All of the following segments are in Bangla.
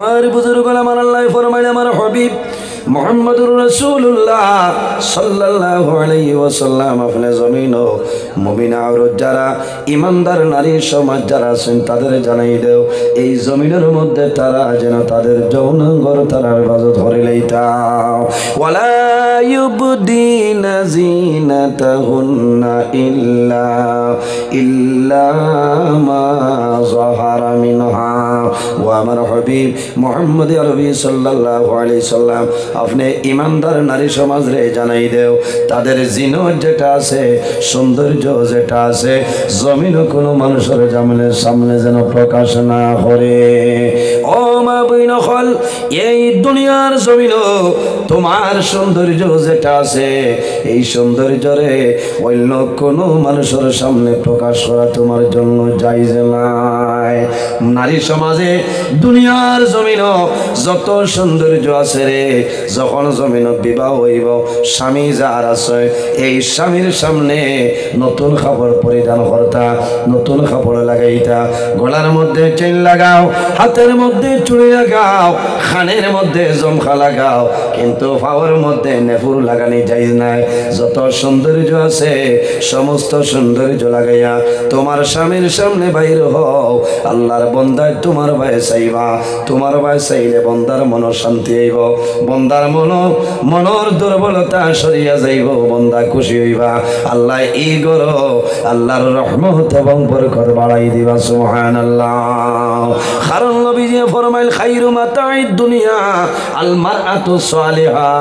আমার বুজুর্গ আমার আল্লাহ ফরমাইলেন আমার হাবিব মুহাম্মদুর রাসূলুল্লাহ সাল্লাল্লাহু আলাইহি ওয়াসাল্লাম আপনি জমিন ও মুমিনা আর যারা ইমানদার নারী সমাজ যারা আছেন তাদের জানাই দাও এই জমিনের মধ্যে তারা যেন তাদের যৌনাঙ্গর তারা বাজু ধরে লইতা ওয়ালা ইউবদিনা জিনাতাহুন্না ইল্লা মা যাহারা মিনহা ও আমার হাবিব মুহাম্মদ আরবি সাল্লাল্লাহু আলাইহি সাল্লাম আপনি ইমানদার নারী সমাজ রে জানাই দেও তাদের জিনত যেটা আছে সৌন্দর্য যেটা আছে জমিন কোনো মানুষের জামিনের সামনে যেন প্রকাশ না করে ও মা বইন হল এই দুনিয়ার জমিন তোমার সৌন্দর্য যেটা আছে এই সৌন্দর্যরে অন্য কোনো মানুষের সামনে প্রকাশ করা তোমার জন্য জায়েজ নাই নারী সমাজে দুনিয়ার জমিন যত সৌন্দর্য আছে রে যখন জমিন বিবাহ হইব স্বামী যার আছে এই স্বামীর সামনে নতুন কাপড় পরিধান করতা নতুন কাপড় লাগাইতা গলার মধ্যে চেইন লাগাও হাতের মধ্যে চুড়ি লাগাও কানের মধ্যে জমখা লাগাও কিন্তু পাওয়ার মধ্যে নেফুর লাগানি যাইজ নাই যত সৌন্দর্য আছে সমস্ত সৌন্দর্য লাগাইয়া তোমার স্বামীর সামনে বাইর হও আল্লাহর বন্দায় তোমার ভাই চাইবা তোমার ভাই চাইলে বন্দার মন শান্তি হইব বন্দার মনর দুর্বলতা সরিয়া যাইব বন্দা খুশি হইবা আল্লাহ এই গর আল্লাহর রহমত এবং বরকত বাড়াই দিবা সুবহানাল্লাহ কারণ নবীজি ফরমাইল খায়রু মাতাইদ দুনিয়া আল মারআতু সালিহা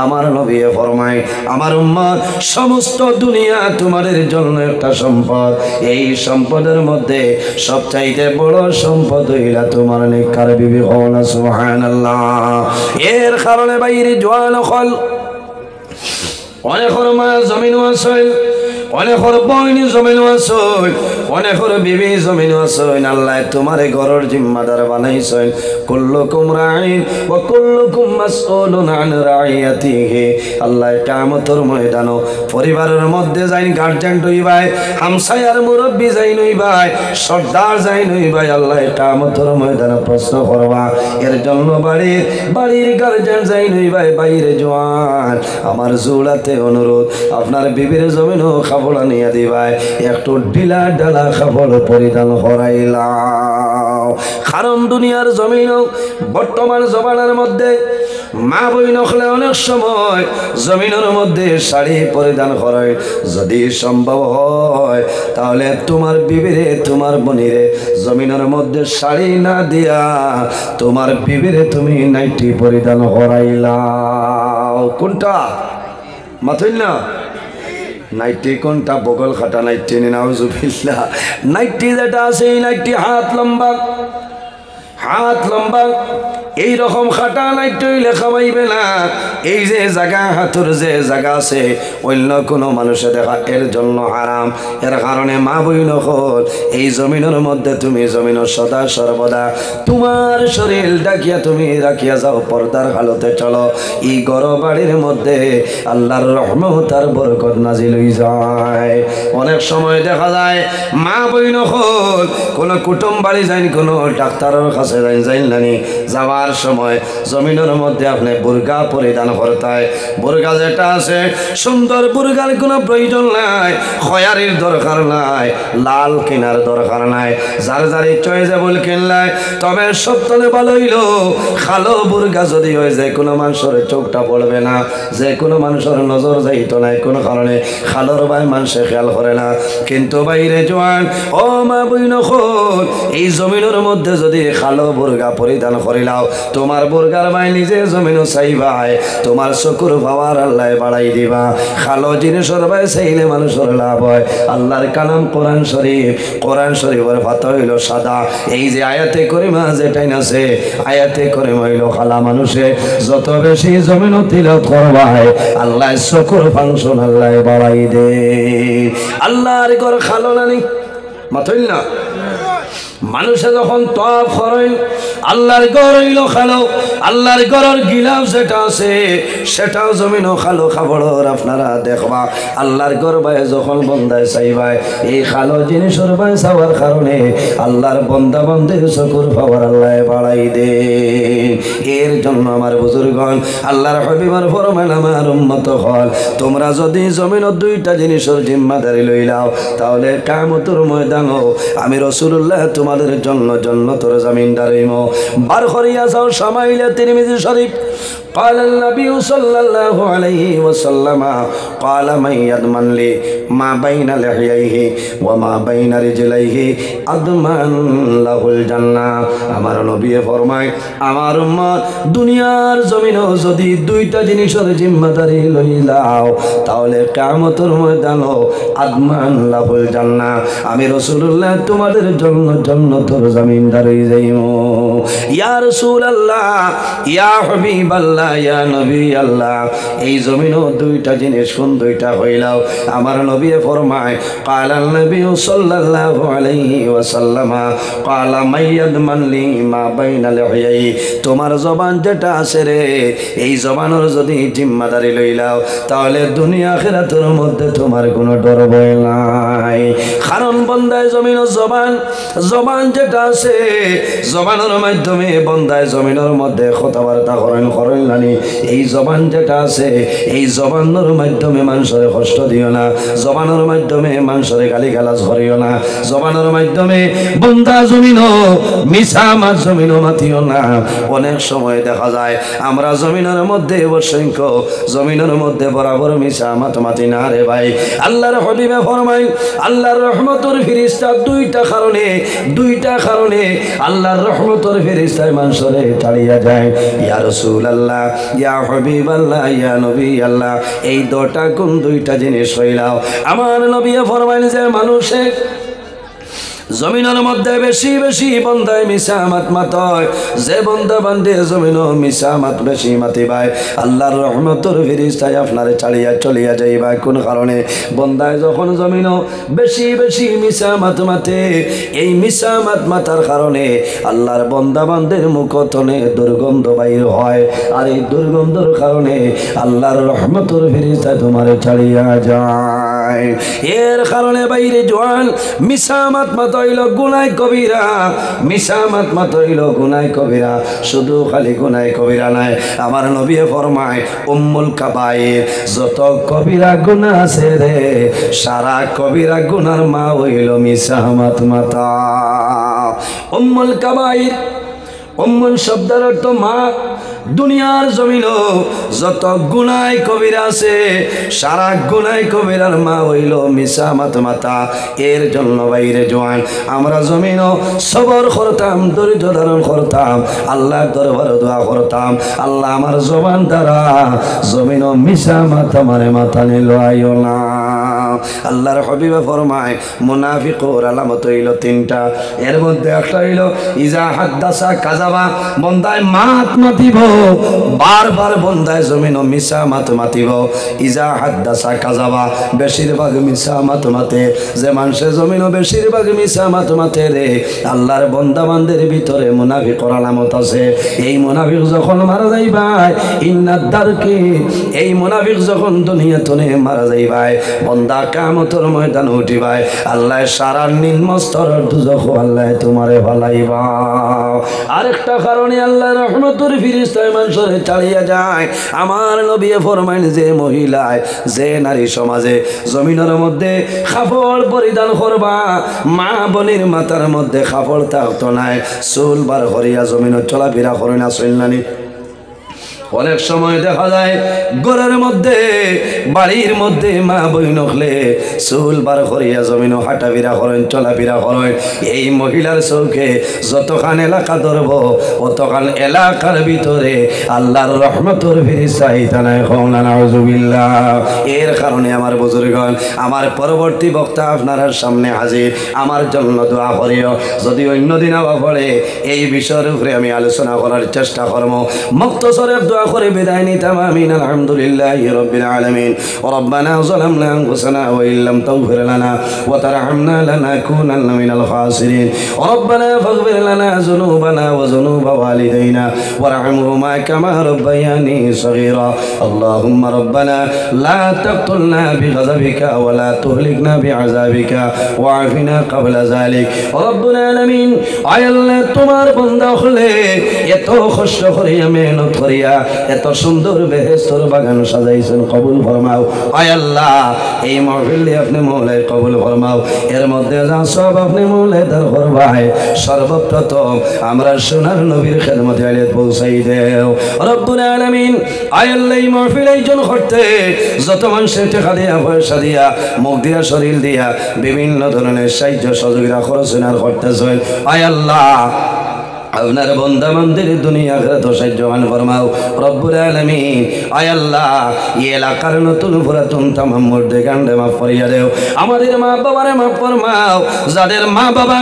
আমার নবী ফরমায় আমার উম্মত সমস্ত দুনিয়া তোমাদের জন্য একটা সম্পদ এই সম্পদের মধ্যে সবচাইতে বড় সম্পদ হইলা তোমার নেককার বিবি হও না সুবহানাল্লাহ এর কারণে বাইরে জোয়ান হল অনেক মা জমিন আছে অনেক বইনি জমিন আছে অনেক বিবি জমিন আছে আল্লাহ তোমার ঘরের জিম্মাদার বানাইছেন কুল্লুকুম রাইন ওয়া কুল্লুকুম মাসউলুন আন রাইয়াতিহি আল্লাহ কিয়ামতের ময়দানে পরিবারের মধ্যে যাই গার্জিয়ান হইবাই হামসায়ার মুরব্বি যাই নইবাই সর্দার যাই নইবাই আল্লাহ কিয়ামতের ময়দানে প্রশ্ন করবা এর জন্য বাড়ির গার্জিয়ান যাই নইবাই বাইরে জওয়ান আমার জুলাতে অনুরোধ আপনার বিবির জমিনও কাপড় নিয়ে দিবাই একটু ঢিলা ঢালা কাপড় পরিধান করাইলাম কারণ দুনিয়ার জমিন বর্তমান জমানার মধ্যে মা বই নখলে অনেক সময় জমিনের মধ্যে শাড়ি পরিধান করায় যদি সম্ভব হয় তাহলে তোমার বিবিরে তোমার বোনিরে জমিনের মধ্যে শাড়ি না দিয়া তোমার বিবিরে তুমি নাইটি পরিধান করাইলাও কোনটা মাথইল না নাইটি কোনটা বগল খাটা নাইটি নাউজুবিল্লাহ নাইটি যেটা আছে এই নাইটি হাত লম্বা এই রকম খাটা নাইটি লেখা পাইবে না এই যে জায়গা হাতুর যে জায়গা আছে অন্য কোনো মানুষে দেখা এর জন্য হারাম এর কারণে মা বইন হল এই জমিনের মধ্যে তুমি জমিন সদা সর্বদা তোমার শরীর ডাকিয়া তুমি রাখিয়া যাও পর্দার হালতে চলো এই গড় বাড়ির মধ্যে আল্লাহর রহমত আর বরকত নাজিল হয়ে যায় অনেক সময় দেখা যায় মা বইন হল কোনো কুটুম বাড়ি যাইন কোনো ডাক্তারের কাছে যাইন নানি যাওয়ার সময় জমিনের মধ্যে আপনি বুরকা পরিধান করতায় বুরকা যেটা আছে সুন্দর বুরকার কোনো প্রয়োজন নাই খয়ারির দরকার নাই লাল কেনার দরকার নাই যার যার চয়েজেবল কিনলাই তবে সপ্তাহে ভালো হইল খালো বুরকা যদি হয় যে কোনো মানুষের চোখটা পড়বে না যে কোনো মানুষের নজর যাইত নাই কোনো কারণে খালোর ভাই মানুষে খেয়াল করে না কিন্তু বাইরে জোয়ান ও মা বইন হল এই জমিনের মধ্যে যদি খালো বুরকা পরিধান করিলাও তোমার বুরগার ভাই নিজে জমিন চাইবাই তোমার চকুর পাওয়ার আল্লাহ বাড়াই দিবা খালো জিনিসের ভাই চাইলে মানুষের লাভ হয় আল্লাহর কালাম কোরআন শরীফের ফাতা হইল সাদা এই যে আয়াতে করিমা যেটাই আছে আয়াতে করিমা হইল খালা মানুষে যত বেশি জমিন তিলাওয়াত করবাই আল্লাহ চকুর ফাংশন আল্লাহ বাড়াই দে আল্লাহর ঘর খালো নানি মাথইল না মানুষে যখন তওয়াফ করেন আল্লাহর ঘর হইল খালো, আল্লাহর ঘরের গিলাফ যেটা আছে সেটাও জমিনও খালো খাবড়র আপনারা দেখবা। আল্লাহর ঘর ভাই যখন বন্দায় চাইবাই এই খালো জিনিসের ভাই চাওয়ার কারণে আল্লাহর বন্দা বন্দের চকুর পাওয়ার আল্লাহ বাড়াই দে। এর জন্য আমার বুজুর্গণ আল্লাহর হাবিবের ফরমান আমার উম্মত হল তোমরা যদি জমিনের দুইটা জিনিসের জিম্মাদারি লইলাও তাহলে কিয়ামতের ময়দানও আমি রাসূলুল্লাহ তোমাদের জন্য জান্নাতের জমিনদার হইম। বার করিয়া যাও শামাইলে তিরমিজি শরীফ قال النبي صلى الله عليه وسلم قال من يضمن لي ما بين لحييه وما بين رجليه أضمن له الجنة। আমার নবী ফরমায় আমার উম্মত দুনিয়ার জমিনও যদি দুইটা জিনিসের জিম্মাদারি লইলাও তাহলে কিয়ামতের ময়দানও আদমান লাহুল জান্নাহ আমি রাসূলুল্লাহ তোমাদের জন্য জান্নাতের জমিনদার হয়ে যাইব। ইয়া রাসূলুল্লাহ ইয়া হাবিবাল্লাহ ইয়া নবী আল্লাহ এই জমিনও দুইটা জিনিস কোন দুইটা হইলাও? আমার নবী ফরমায় ক্বালান নবী সাল্লাল্লাহু আলাইহি ওয়াসাল্লাম ক্বালা মাইয়াদমান লি মা বাইনা লিহয়াই তোমার জবান যেটা আছে রে এই জবানের যদি জিম্মাদারি লইলাও তাহলে দুনিয়া আখিরাতের মধ্যে তোমার কোনো ডর ভয় নাই। কারণ বন্দায় জমিনের জবান যেটা আছে জবানের মাধ্যমে বন্দায় জমিনের মধ্যে কথাবার্তা করেন নানি এই জবান যেটা আছে এই জবানের মাধ্যমে মানুষের কষ্ট দিও না, জবানের মাধ্যমে মানুষের গালিগালাজ করিও না, জবানের মাধ্যমে বন্দা জমিনও মিছা মাছ জমিনও মাতিও না। অনেক সময় দেখা যায় আমরা জমিনের মধ্যে অসংখ্য জমিনের মধ্যে বরাবর মিছা মাতি না রে ভাই। আল্লাহর হাবিবে ফরমায় আল্লাহর রহমতের ফেরেশতা দুইটা কারণে আল্লাহর রহমতের ফেরেশতায় মানুষরে তাড়িয়ে যায়। ইয়া রাসূলুল্লাহ ইয়া হাবিবাল্লাহ ইয়া নবী আল্লাহ এই দুইটা জিনিস হইলাও। আমার নবী ফরমাইলেন যে মানুষে জমিনের মধ্যে বেশি বেশি বন্দায় মিছা মাত মাতয় যে বন্দা বান্ধে জমিনও মিছা মাত বেশি মাতিবাই আল্লাহর রহমতের ফেরেশতায় আপনারে ছাড়িয়া চলিয়া যাইবা। কোন কারণে? বন্দায় যখন জমিনও বেশি বেশি মিছা মাত মাতে এই মিছা মাত মাতার কারণে আল্লাহর বন্দা বান্ধের মুখতনে দুর্গন্ধ বাইর হয় আর এই দুর্গন্ধের কারণে আল্লাহর রহমতের ফেরেশতায় তোমারে ছাড়িয়া যায়। এর কারণে বাইরে জওয়ান মিছা মাত মাতইল গুনাহ কবিরা, মিছা মাত মাতইল গুনাহ কবিরা। শুধু খালি গুনাহ কবিরা নাই, আমার নবী ফরমায় উম্মুল কাবায়ের যত কবিরা গুনাহ আছে রে সারা কবিরা গুনার মা হইল মিছা মাত মাতা। উম্মুল কাবায়ের উম্মুল শব্দের অর্থ মা। দুনিয়ার জমিনও যত গুনাহ কবিরা আছে সারা গুনাহ কবিরার মা হইল মিছা মাত মাতা। এর জন্য বাইরে জওয়ান আমরা জমিনও সবর করতাম, ধৈর্য ধারণ করতাম, আল্লাহর দরবারে দোয়া করতাম আল্লাহ আমার জবান দ্বারা জমিনও মিছা মাতা মারে মাথা নিল আইও না। আল্লাহর হাবিবে ফরমায় মুনাফিকর আলামত হইল তিনটা। এর মধ্যে একটা হইল ইজা হাদ্দাসা কাযাবা বন্দায় মাত মাতিব, বারবার বন্দায় জমিন মিছা মাত মাতিব। ইজা হাদ্দাসা কাযাবা বেশিরভাগ মিছা মাত মাতে। যে মানুষের জমিন বেশিরভাগ মিছা মাত মাতে রে আল্লাহর বন্দা বান্দের ভিতরে মুনাফিকর আলামত আছে। এই মুনাফিক যখন মারা যাইবাই ইন্নাদ দারকে এই মুনাফিক যখন দুনিয়াতে মারা যাইবাই বন্দা কিয়ামতের ময়দানে উঠিবাই আল্লাহ সারা নিম্ন স্তরের দুজখ আল্লাহ তোমারে ভালাইবা। আরেকটা কারণে আল্লাহর রহমতের ফেরেশতায় মানুষরে ছাড়িয়া যায়। আমার নবী ফরমাইন যে মহিলায় যে নারী সমাজে জমিনের মধ্যে কাপড় পরিধান করবা মা বোনের মাথার মধ্যে কাপড় থাকতো নাই চুল বার করিয়া জমিনে চলাফেরা করে না চলনানি। অনেক সময় দেখা যায় ঘরের মধ্যে বাড়ির মধ্যে মা বই নখলে চুল বার করিয়া জমিন হাঁটাফেরা করেন চলাফেরা করেন। এই মহিলার চৌকে যতখান এলাকা ধরব অতখান এলাকার ভিতরে আল্লাহর রহমতের ফেরেশতা নাই হওনা নাউজুবিল্লাহ। এর কারণে আমার বুজুর্গণ আমার পরবর্তী বক্তা আপনার সামনে হাজির আমার জন্য দোয়া করিও। যদি অন্যদিন আবার পড়ে এই বিষয়ের উপরে আমি আলোচনা করার চেষ্টা করব। মুক্তসরের দোয়া করে বিদায় নিতাম আমিন আলহামদুলিল্লাহি রাব্বিল আলামিন রব্বানা যালামনা আনফুসানা ওয়া ইল্লাম তাগফির লানা ওয়া তারহামনা লানাকুনান্না মিনাল খাসিরিন রব্বানা ফাগফির লানা যুনুবানা ওয়া যুনুবা ওয়ালিদাইনা ওয়ারহামহুমা কামা রাব্বায়ানি সগীরা আল্লাহুম্মা রব্বানা লা তাকতুলনা বিগযাবিকা ওয়া লা তুহলিকনা বিআযাবিকা ওয়া'আফিনা ক্বাবলা যালিক রব্বুল আলামিন আয় আল্লাহ তোমার বান্দা হলে এত কষ্ট করিয়া মেহনত করিয়া এত সুন্দর বেহেশতের বাগান সাজাইছেন কবুল ফরমাও আয় আল্লাহ এই মাহফিল আপনি মওলাই কবুল ফরমাও এর মধ্যে যা সব আপনি মওলাই দান ফরমায় সর্বপ্রথম আমরা সোনার নবীর খেদমতে আলিয়াত পৌঁছাই দেও রব্বুল আলামিন আয় আল্লাহ এই মাহফিল আয়োজন করতে যত মানুষের টাকা দিয়া পয়সা দিয়া মুখ দিয়া শরীর দিয়া বিভিন্ন ধরনের সাহায্য সহযোগিতা করছেন আর করতেছেন আয় আল্লাহ আপনার বান্দা বান্দির দুনিয়া আখিরাত সাহায্যবান ফরমাও রব্বুল আলামিন আয় আল্লাহ এই এলাকার নতুন পুরাতন তামাম মুর্দে গান্ডে মাফ করিয়া দেও আমাদের মা বাবারে মাফ ফরমাও যাদের মা বাবা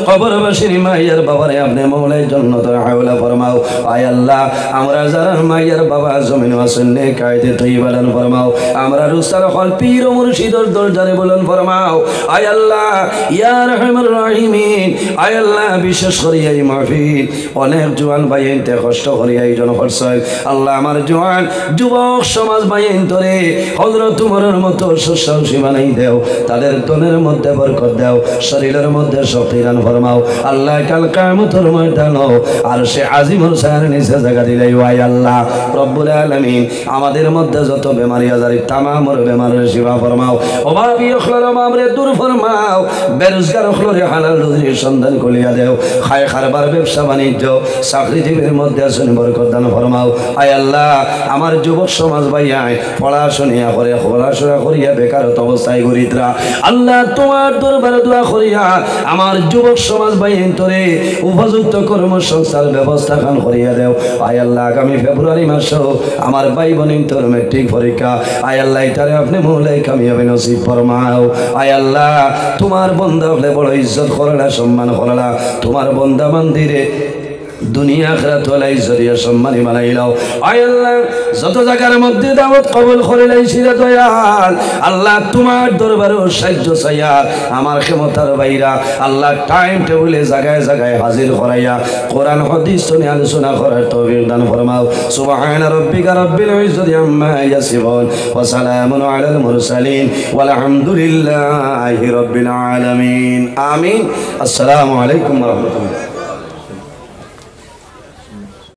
কবরবাসীর মায়ের বাবারে আপনি মওলাই জান্নাতুল আউলা ফরমাও আয় আল্লাহ আমরা যারা মায়ের বাবা জমিন আছেন নে কায়দে তৈয়বা দান ফরমাও আমরা রুস্তার হল পীর ও মুর্শিদের দরজারে বলেন ফরমাও আয় আল্লাহ ইয়া রাহমার রাহিমিন আয় আল্লাহ বিশেষ করিয়া মাহফিল অনেক জোয়ান ভাইয়েনতে কষ্ট করিয়া আয়োজন করছেন আল্লাহ আমার জোয়ান যুবক সমাজ ভাইয়েন ধরে হযরত উমরের মতো সুসাহসী বানাই দেও তাদের তনের মধ্যে বরকত দাও শরীরের মধ্যে শক্তি দান ফরমাও আল্লাহ কাল কিয়ামতের ময়দানে আরশে আজিমুর ছায়ার নিচে জায়গা দিলাই ওয়াই আল্লাহ রব্বুল আলামিন আমাদের মধ্যে যত বেমারি আজারি তামামর বেমারের শিফা ফরমাও অভাবী অখলর অভাবরে দূর ফরমাও বেরোজগার অখলরে হালাল রুজির সন্ধান করিয়া দেও খায় খারবার ব্যবসা বাণিজ্য চাকরিজীবীর মধ্যে আছেন বরকত দান ফরমাও আয় আল্লাহ আমার যুবক সমাজ ভাইয়ায় পড়াশোনা করিয়া বেকারত অবস্থায় গরিদ্রা আল্লাহ তোমার দরবারে দোয়া করিয়া আমার যুবক সমাজ ভাইয়ের তোরে উপযুক্ত কর্মসংস্থান ব্যবস্থা খান করিয়া দেও আয় আল্লাহ আগামী ফেব্রুয়ারি মাসে আমার ভাই বোনের তোর মেট্রিক পরীক্ষা আয় আল্লাহ এটারে আপনি মওলাই কামিয়াবি নসিব ফরমাও আয় আল্লাহ তোমার বান্দা হলে বড় ইজ্জত করলা সম্মান করলা তোমার বান্দা মন্দিরে দুনিয়া আখিরাত ওলাই জরিয়া সম্মানী বানাইলাও আয় আল্লাহ যত জায়গার মধ্যে দাওয়াত কবুল করে লাইছিলা দয়াল আল্লাহ তোমার দরবারে সাহায্য চাইয়া আমার ক্ষমতার বাইরা আল্লাহ টাইম টেবিলে জায়গায় জায়গায় হাজির করাইয়া কোরআন হাদিস শুনে আলোচনা করার তৌফিক দান ফরমাও সুবহানা রাব্বিকা রাব্বিল ইজ্জাতি আম্মা ইয়াসিফুন ওয়া সালামুন আলাল মুরসালিন ওয়াল হামদুলিল্লাহি রাব্বিল আলামিন আমিন আসসালামু আলাইকুম ওয়া রাহমাতুল্লাহ